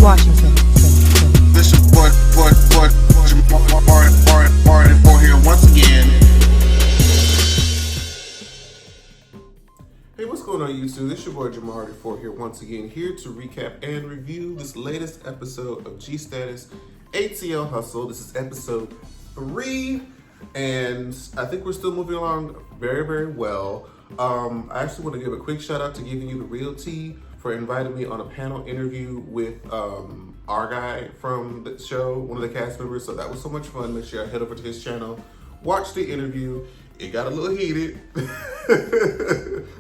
Washington. This your boy, Martin for here once again. Hey, what's going on YouTube? This is your boy Jamar44 here once again, here to recap and review this latest episode of gstatus ATL Hustle. This is episode 3, and I think we're still moving along very, very well. I actually want to give a quick shout out to Giving You the Real Tea for inviting me on a panel interview with our guy from the show, one of the cast members. So that was so much fun. Make sure I head over to his channel, watch the interview. It got a little heated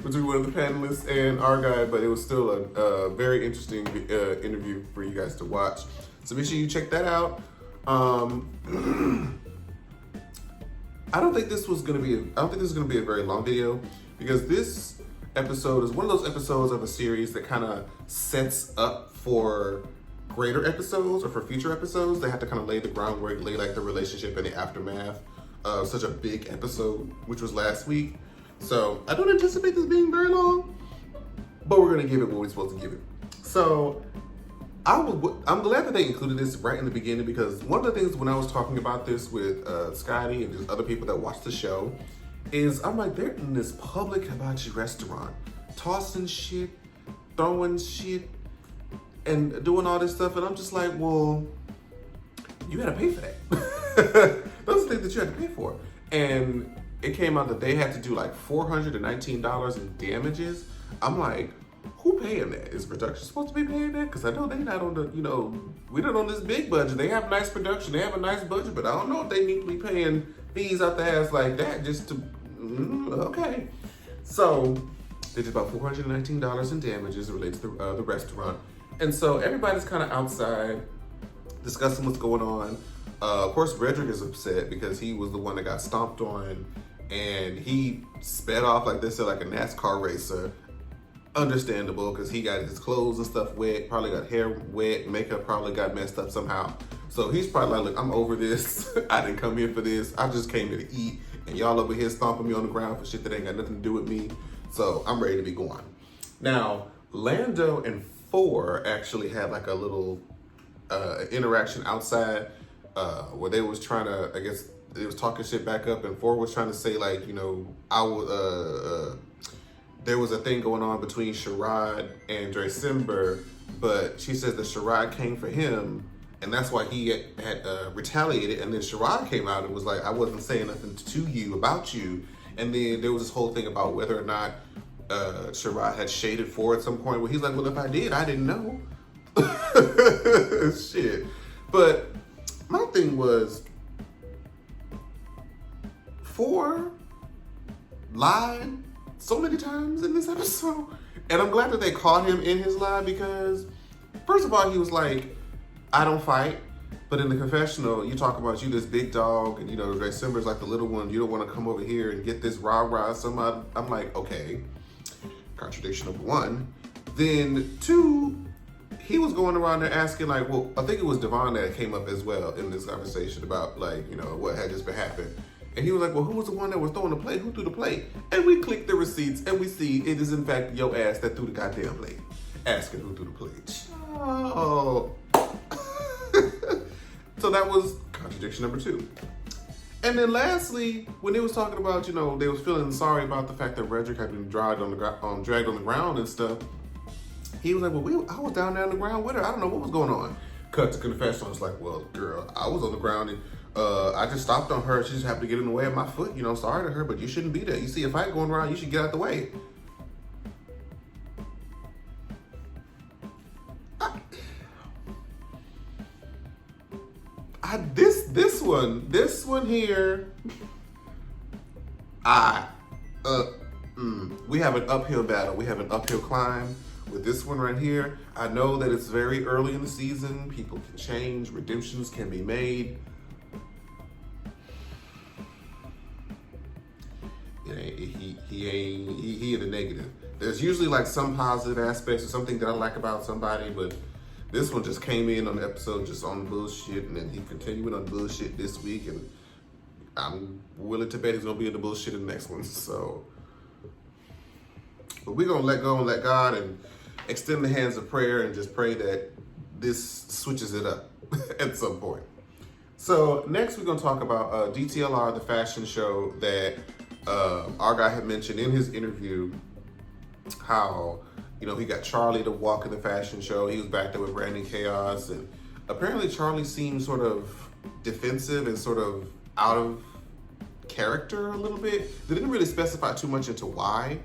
between one of the panelists and our guy, but it was still a very interesting interview for you guys to watch. So make sure you check that out. I don't think this is gonna be a very long video, because this episode is one of those episodes of a series that kind of sets up for greater episodes or for future episodes. They have to kind of lay the groundwork, lay like the relationship and the aftermath of such a big episode, which was last week. So I don't anticipate this being very long, but we're gonna give it what we're supposed to give it. So I'm glad that they included this right in the beginning, because one of the things when I was talking about this with Scotty and just other people that watch the show is I'm like, they're in this public hibachi restaurant, tossing shit, throwing shit, and doing all this stuff, and I'm just like, well, you gotta pay for that. Those are things that you had to pay for. And it came out that they had to do like $419 in damages. I'm like, who paying that? Is production supposed to be paying that? Because I know they not on the, we're not on this big budget. They have nice production, they have a nice budget, but I don't know if they need to be paying fees out the ass like that just to, okay. So they did about $419 in damages related to the restaurant. And so everybody's kind of outside discussing what's going on. Of course, Redrick is upset because he was the one that got stomped on, and he sped off, like they said, like a NASCAR racer. Understandable, because he got his clothes and stuff wet, probably got hair wet, makeup probably got messed up somehow. So he's probably like, look, I'm over this. I didn't come here for this. I just came here to eat, and y'all over here stomping me on the ground for shit that ain't got nothing to do with me. So I'm ready to be going. Now, Lando and Four actually had like a little interaction outside where they was trying to, I guess, they was talking shit back up, and Four was trying to say like, I would, there was a thing going on between Sherrod and December, but she says that Sherrod came for him, and that's why he had retaliated. And then Sherrod came out and was like, I wasn't saying nothing to you about you. And then there was this whole thing about whether or not Sherrod had shaded Four at some point, where he's like, well, if I did, I didn't know. Shit. But my thing was, Four lied so many times in this episode, and I'm glad that they caught him in his lie, because first of all, he was like, I don't fight, but in the confessional, you talk about you this big dog, and December's like the little one, you don't want to come over here and get this rah-rah. I'm like, okay, contradiction number one. Then 2, he was going around there asking like, well, I think it was Devon that came up as well in this conversation about like, what had just been happening. And he was like, well, who was the one that was throwing the plate? Who threw the plate? And we click the receipts, and we see it is in fact your ass that threw the goddamn plate. Asking who threw the plate. Oh. So that was contradiction number 2. And then lastly, when they was talking about, they was feeling sorry about the fact that Redrick had been dragged on the ground and stuff, he was like, well, I was down there on the ground with her. I don't know what was going on. Cut to confession. I was like, well, girl, I was on the ground, and I just stopped on her. She just happened to get in the way of my foot. Sorry to her, but you shouldn't be there. You see a fight going around, you should get out the way. This one here, we have an uphill battle. We have an uphill climb with this one right here. I know that it's very early in the season. People can change. Redemptions can be made. He in the negative. There's usually like some positive aspects or something that I like about somebody, but this one just came in on the episode just on the bullshit, and then he continued on the bullshit this week, and I'm willing to bet he's gonna be in the bullshit in the next one. So, but we're gonna let go and let God and extend the hands of prayer and just pray that this switches it up at some point. So next we're gonna talk about DTLR, the fashion show that our guy had mentioned in his interview, how, you know, he got Charlie to walk in the fashion show. He was back there with Brandon Chaos, and apparently Charlie seemed sort of defensive and sort of out of character a little bit. They didn't really specify too much into why,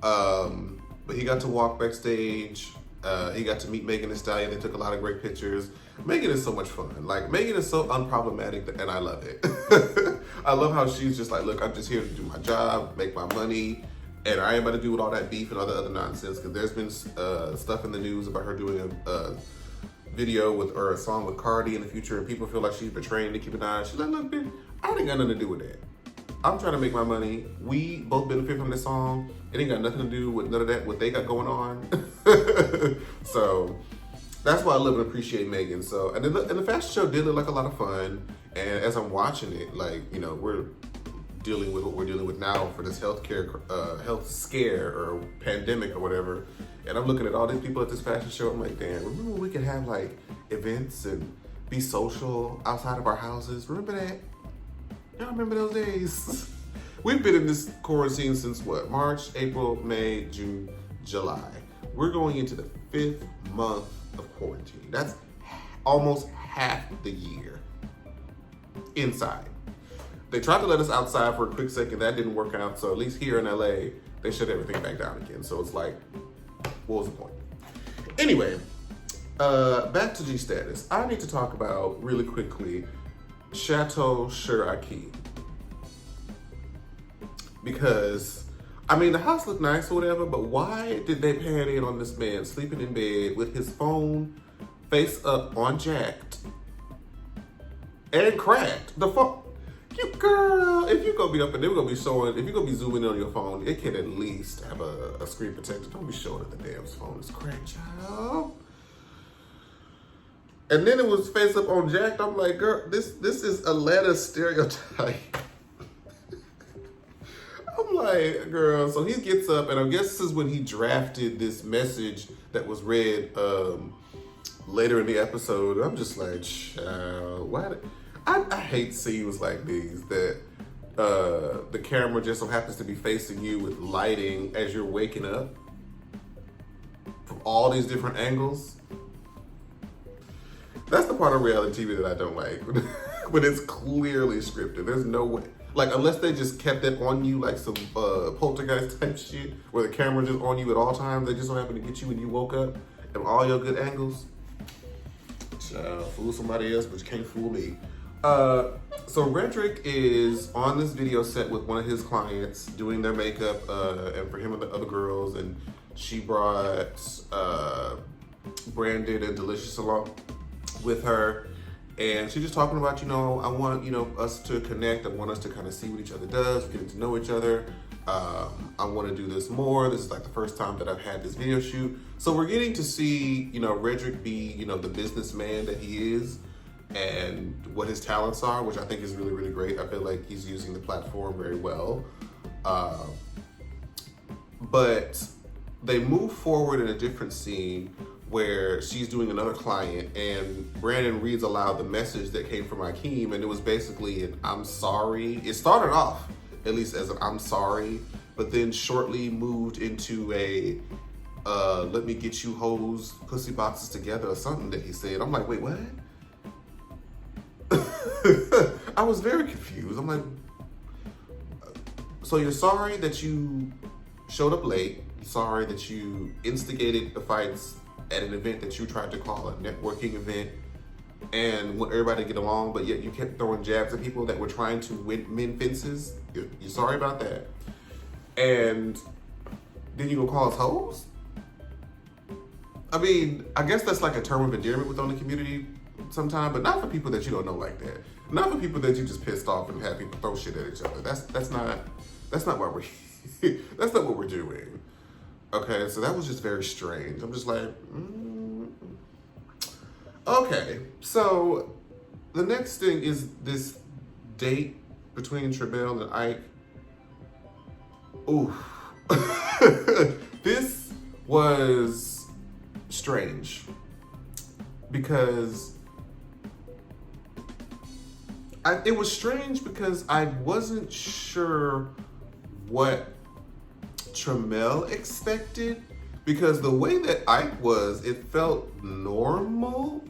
but he got to walk backstage. He got to meet Megan Thee Stallion. They took a lot of great pictures. Megan is so much fun. Like, Megan is so unproblematic, and I love it. I love how she's just like, look, I'm just here to do my job, make my money, and I ain't about to do with all that beef and all the other nonsense, because there's been stuff in the news about her doing a video with, or a song with Cardi in the future, and people feel like she's betraying Nicki Minaj. She's like, look, bitch, I ain't got nothing to do with that. I'm trying to make my money. We both benefit from this song. It ain't got nothing to do with none of that, what they got going on. So that's why I love and appreciate Megan. So, and the fashion show did look like a lot of fun. And as I'm watching it, like, you know, we're dealing with what we're dealing with now for this health scare or pandemic or whatever. And I'm looking at all these people at this fashion show. I'm like, damn, remember when we could have like events and be social outside of our houses? Remember that? Y'all remember those days? We've been in this quarantine since what? March, April, May, June, July. We're going into the 5th month of quarantine. That's almost half the year inside. They tried to let us outside for a quick second. That didn't work out. So at least here in LA, they shut everything back down again. So it's like, what was the point? Anyway, back to gstatus. I need to talk about really quickly Chateau Cherokee, because I mean the house looked nice or whatever, but why did they pan in on this man sleeping in bed with his phone face up on jacked and cracked? The phone, you girl, if you gonna be up and they're gonna be showing, if you're gonna be zooming in on your phone, it can at least have a screen protector. Don't be showing that the damn phone is cracked, child. And then it was face up on jacked. I'm like, girl, this is Atlanta stereotype. I'm like, girl, so he gets up, and I guess this is when he drafted this message that was read later in the episode. I'm just like, child, why? I hate scenes like these that the camera just so happens to be facing you with lighting as you're waking up from all these different angles. That's the part of reality TV that I don't like, when it's clearly scripted. There's no way, like, unless they just kept it on you like some poltergeist type shit, where the camera just on you at all times. They just so happen to get you when you woke up and all your good angles. Fool somebody else, but you can't fool me. So Redrick is on this video set with one of his clients doing their makeup, and for him and the other girls, and she brought Brandon and Delicious along with her, and she's just talking about, you know, I want, you know, us to connect. I want us to kind of see what each other does, getting to know each other. I want to do this more. This is like the first time that I've had this video shoot. So we're getting to see, you know, Redrick be, you know, the businessman that he is and what his talents are, which I think is really, really great. I feel like he's using the platform very well. But they move forward in a different scene where she's doing another client, and Brandon reads aloud the message that came from Akeem, and it was basically an I'm sorry. It started off, at least, as an I'm sorry, but then shortly moved into a let me get you hoes pussy boxes together or something that he said. I'm like, wait, what? I was very confused. I'm like, so you're sorry that you showed up late, sorry that you instigated the fights at an event that you tried to call a networking event and want everybody to get along, but yet you kept throwing jabs at people that were trying to win fences. You're sorry about that. And then you gonna call us hoes? I mean, I guess that's like a term of endearment within the community sometimes, but not for people that you don't know like that. Not for people that you just pissed off and have people throw shit at each other. That's not what we're that's not what we're doing. Okay, so that was just very strange. I'm just like, Okay, so the next thing is this date between Trebell and Ike. Ooh. This was strange. because it was strange because I wasn't sure what Tramel expected, because the way that Ike was, it felt normal,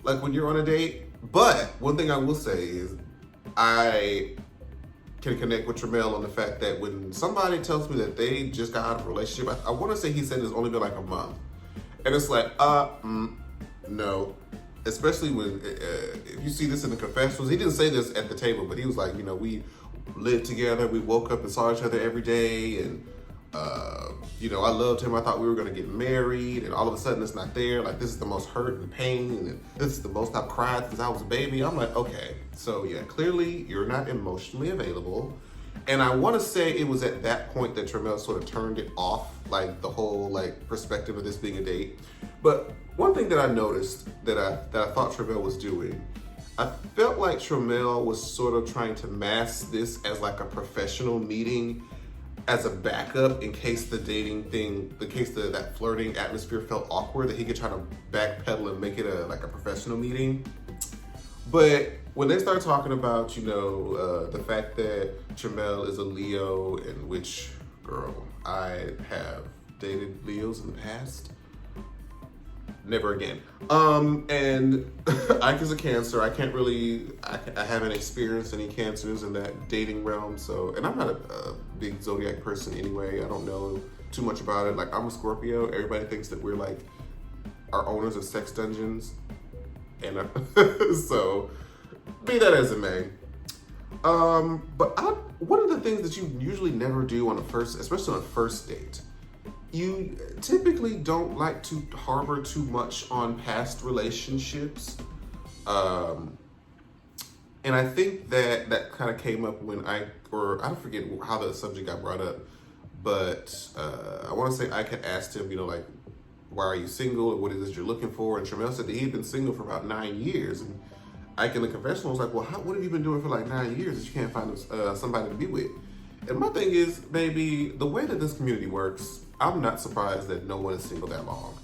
like when you're on a date. But one thing I will say is I can connect with Tramel on the fact that when somebody tells me that they just got out of a relationship, I want to say he said it's only been like a month. And it's like, no. Especially when, if you see this in the confessionals, he didn't say this at the table, but he was like, we lived together, we woke up and saw each other every day, and I loved him, I thought we were gonna get married, and all of a sudden it's not there. Like, this is the most hurt and pain, and this is the most I've cried since I was a baby. I'm like, okay, so yeah, clearly you're not emotionally available. And I want to say it was at that point that Tramel sort of turned it off, like the whole perspective of this being a date. But one thing that I noticed that I thought Tramel was doing, I felt like Tramel was sort of trying to mask this as like a professional meeting, as a backup in case the dating thing, that flirting atmosphere felt awkward, that he could try to backpedal and make it a professional meeting. But when they start talking about, the fact that Tramel is a Leo, and which, girl, I have dated Leos in the past. Never again. And Ike is a Cancer. I haven't experienced any Cancers in that dating realm. So, and I'm not a big zodiac person anyway. I don't know too much about it. Like, I'm a Scorpio. Everybody thinks that we're like our owners of sex dungeons. And so, be that as it may. But one of the things that you usually never do especially on a first date, you typically don't like to harbor too much on past relationships. And I think that kind of came up when I forget how the subject got brought up, but I want to say I had asked him, why are you single, or what is it you're looking for? And Tramel said that he'd been single for about 9 years. And Ike in the confessional was like, well, what have you been doing for like 9 years that you can't find somebody to be with? And my thing is, maybe the way that this community works, I'm not surprised that no one is single that long.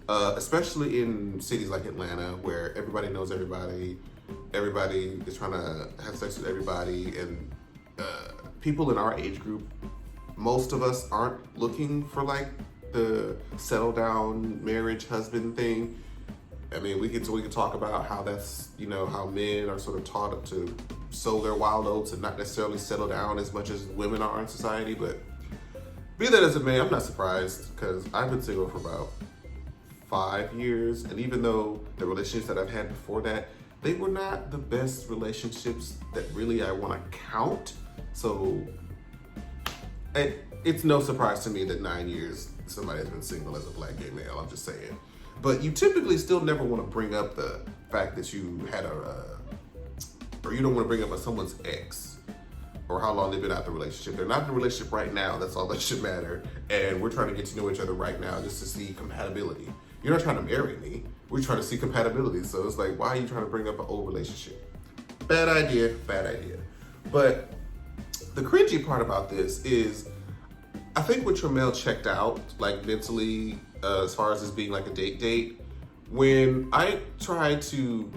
Especially in cities like Atlanta, where everybody knows everybody is trying to have sex with everybody, and people in our age group, most of us aren't looking for like the settle down marriage husband thing. I mean, we could talk about how that's, how men are sort of taught to sow their wild oats and not necessarily settle down as much as women are in society. But be that as it may, I'm not surprised, because I've been single for about 5 years. And even though the relationships that I've had before that, they were not the best relationships that really I want to count. So it's no surprise to me that 9 years somebody has been single as a Black gay male. I'm just saying. But you typically still never want to bring up the fact that you had or you don't want to bring up someone's ex or how long they've been out the relationship. They're not in the relationship right now. That's all that should matter. And we're trying to get to know each other right now just to see compatibility. You're not trying to marry me. We're trying to see compatibility. So it's like, why are you trying to bring up an old relationship? Bad idea. But the cringy part about this is, I think when Tramel checked out, like mentally, as far as this being like a date, when I tried to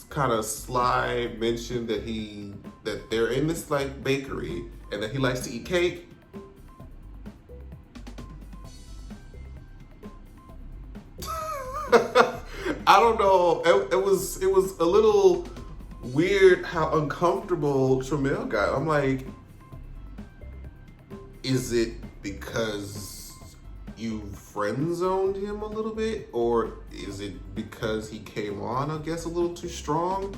kind of sly mention that they're in this like bakery and that he likes to eat cake, I don't know. It was a little weird how uncomfortable Tramel got. I'm like, is it because you friend zoned him a little bit, or is it because he came on, I guess, a little too strong?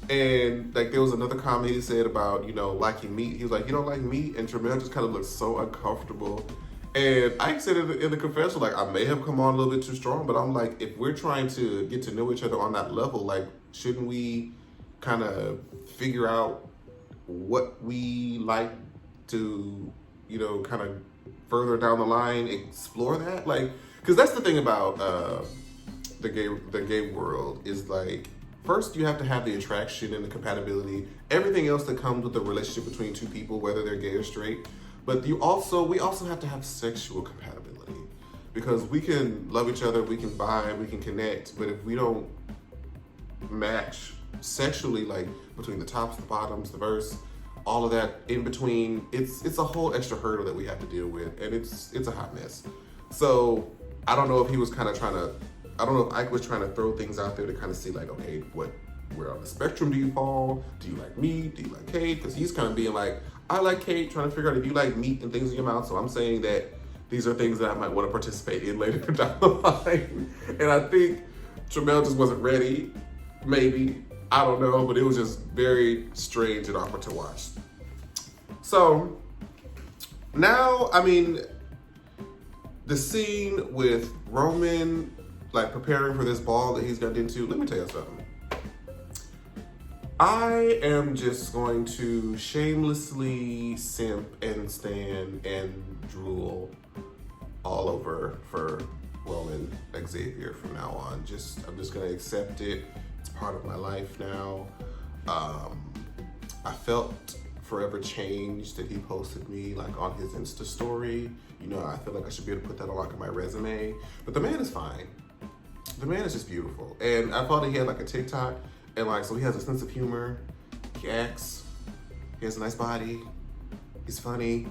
And like, there was another comment he said about, liking meat. He was like, you don't like meat? And Tramel just kind of looked so uncomfortable. And I said in the confession, like, I may have come on a little bit too strong, but I'm like, if we're trying to get to know each other on that level, like, shouldn't we kind of figure out what we like to, kind of further down the line, explore that? Like, because that's the thing about the gay world is like, first you have to have the attraction and the compatibility, everything else that comes with the relationship between two people, whether they're gay or straight. But we also have to have sexual compatibility, because we can love each other, we can vibe, we can connect, but if we don't match sexually, like between the tops, the bottoms, the verse, all of that in between, it's a whole extra hurdle that we have to deal with, and it's a hot mess. So I don't know if he was kind of I don't know if Ike was trying to throw things out there to kind of see like, okay, where on the spectrum do you fall? Do you like me? Do you like Kate? Because he's kind of being like, I like Kate, trying to figure out if you like meat and things in your mouth. So I'm saying that these are things that I might want to participate in later down the line. And I think Tramel just wasn't ready, maybe. I don't know, but it was just very strange and awkward to watch. So now, I mean, the scene with Roman, like preparing for this ball that he's got into, let me tell you something. I am just going to shamelessly simp and stan and drool all over for Roman Xavier from now on. I'm just gonna accept it. It's part of my life now. I felt forever changed that he posted me like on his Insta story. You know, I feel like I should be able to put that on like my resume. But the man is fine. The man is just beautiful. And I thought he had like a TikTok, and like, so he has a sense of humor. He acts. He has a nice body. He's funny.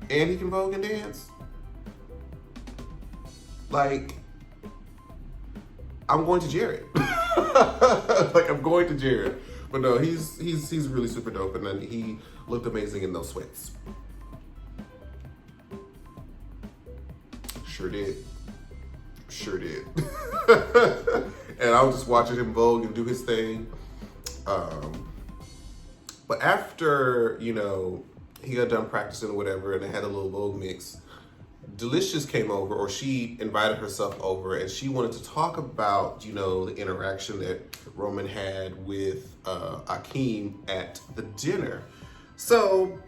And he can vogue and dance. Like, I'm going to Jared. Like, I'm going to Jared. But no, he's really super dope, and then he looked amazing in those sweats. Sure did. And I was just watching him vogue and do his thing. But after, you know, he got done practicing or whatever, and they had a little vogue mix, Delicious came over, or she invited herself over, and she wanted to talk about, you know, the interaction that Roman had with Akeem at the dinner. So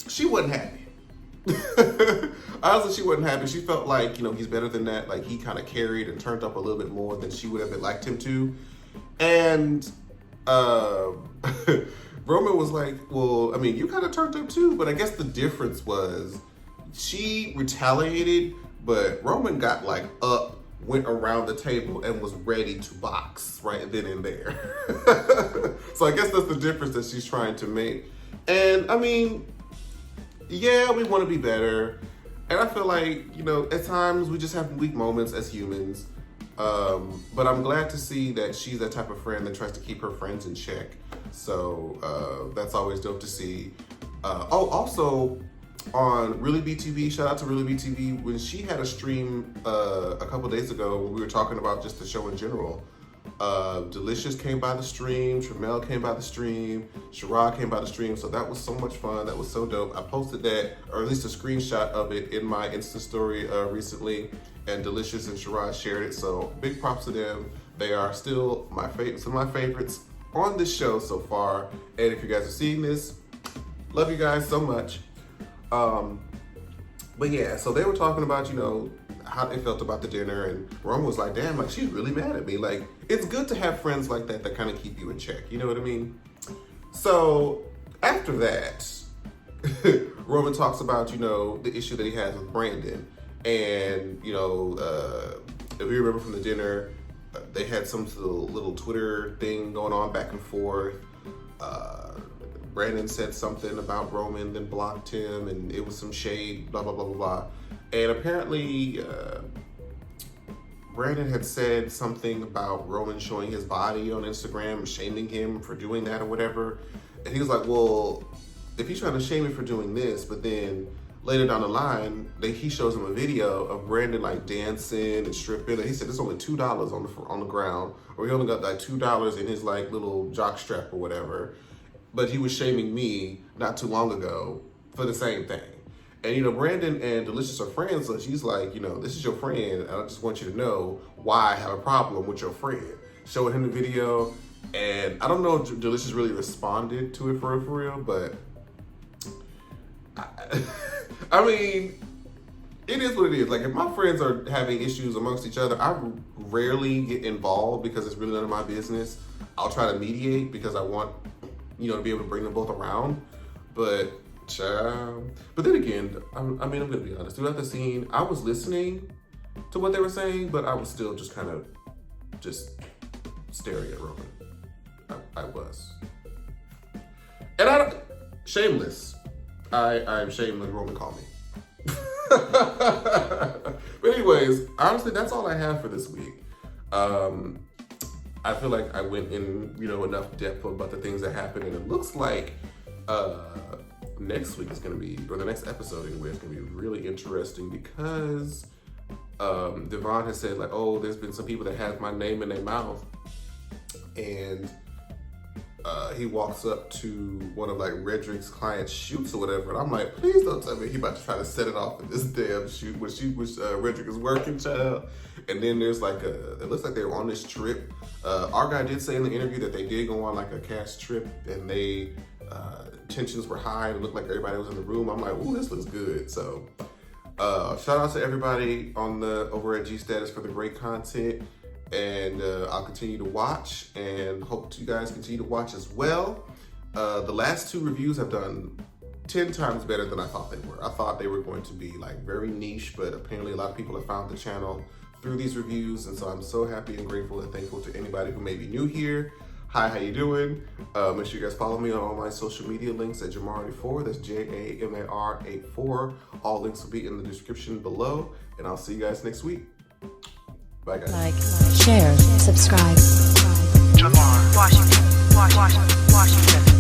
she wasn't happy. Honestly, she wasn't happy. She felt like, you know, he's better than that. Like, he kind of carried and turned up a little bit more than she would have liked him to. And Roman was like, well, I mean, you kind of turned up too, but I guess the difference was she retaliated, but Roman got like up, went around the table, and was ready to box right then and there. So I guess that's the difference that she's trying to make. And I mean, yeah, we want to be better. And I feel like, you know, at times we just have weak moments as humans. But I'm glad to see that she's that type of friend that tries to keep her friends in check. So that's always dope to see. Also on Really BTV, shout out to Really BTV, when she had a stream a couple days ago when we were talking about just the show in general. Delicious came by the stream, Tramel came by the stream, Sherrod came by the stream, so that was so much fun. That was so dope. I posted that, or at least a screenshot of it, in my Insta story recently, and Delicious and Sherrod shared it, so big props to them. They are still some of my favorites on this show so far, and if you guys are seeing this, love you guys so much. But yeah, so they were talking about, you know, how they felt about the dinner, and Roman was like, damn, like, she's really mad at me. Like, it's good to have friends like that that kind of keep you in check, you know what I mean? So after that, Roman talks about, you know, the issue that he has with Brandon. And, you know, if you remember from the dinner, they had some little Twitter thing going on back and forth. Brandon said something about Roman, then blocked him, and it was some shade, blah, blah, blah, blah, blah. And apparently, Brandon had said something about Roman showing his body on Instagram, shaming him for doing that or whatever. And he was like, well, if he's trying to shame me for doing this, but then later down the line, he shows him a video of Brandon like dancing and stripping, and he said it's only $2 on the ground, or he only got like $2 in his like little jock strap or whatever. But he was shaming me not too long ago for the same thing. And, you know, Brandon and Delicious are friends, so she's like, you know, this is your friend, and I just want you to know why I have a problem with your friend. Showing him the video, and I don't know if Delicious really responded to it for real, but I mean, it is what it is. Like, if my friends are having issues amongst each other, I rarely get involved because it's really none of my business. I'll try to mediate because I want, you know, to be able to bring them both around. But then again, I'm gonna be honest. Throughout the scene, I was listening, to what they were saying, but I was still just kind of just staring at Roman. I was. And shameless. I'm shameless, Roman called me. But anyways, honestly, that's all I have for this week. I feel like I went in, enough depth about the things that happened, and it looks like next week is going to be, or the next episode anyway, is going to be really interesting because Devon has said, like, oh, there's been some people that have my name in their mouth, and he walks up to one of like Redrick's clients' shoots or whatever, and I'm like, please don't tell me he about to try to set it off in this damn shoot which Redrick is working, child. And then there's like it looks like they were on this trip. Our guy did say in the interview that they did go on like a cast trip, and they tensions were high and it looked like everybody was in the room. I'm like, ooh, this looks good. So shout out to everybody over at gstatus for the great content. And I'll continue to watch and hope you guys continue to watch as well. The last 2 reviews have done 10 times better than I thought they were. I thought they were going to be like very niche, but apparently a lot of people have found the channel through these reviews. And so I'm so happy and grateful and thankful to anybody who may be new here. Hi, how you doing? Make sure you guys follow me on all my social media links at Jamar84. That's JAMAR84. All links will be in the description below. And I'll see you guys next week. Bye, guys. Like, share, subscribe. Jamar, Washington, Washington, Washington.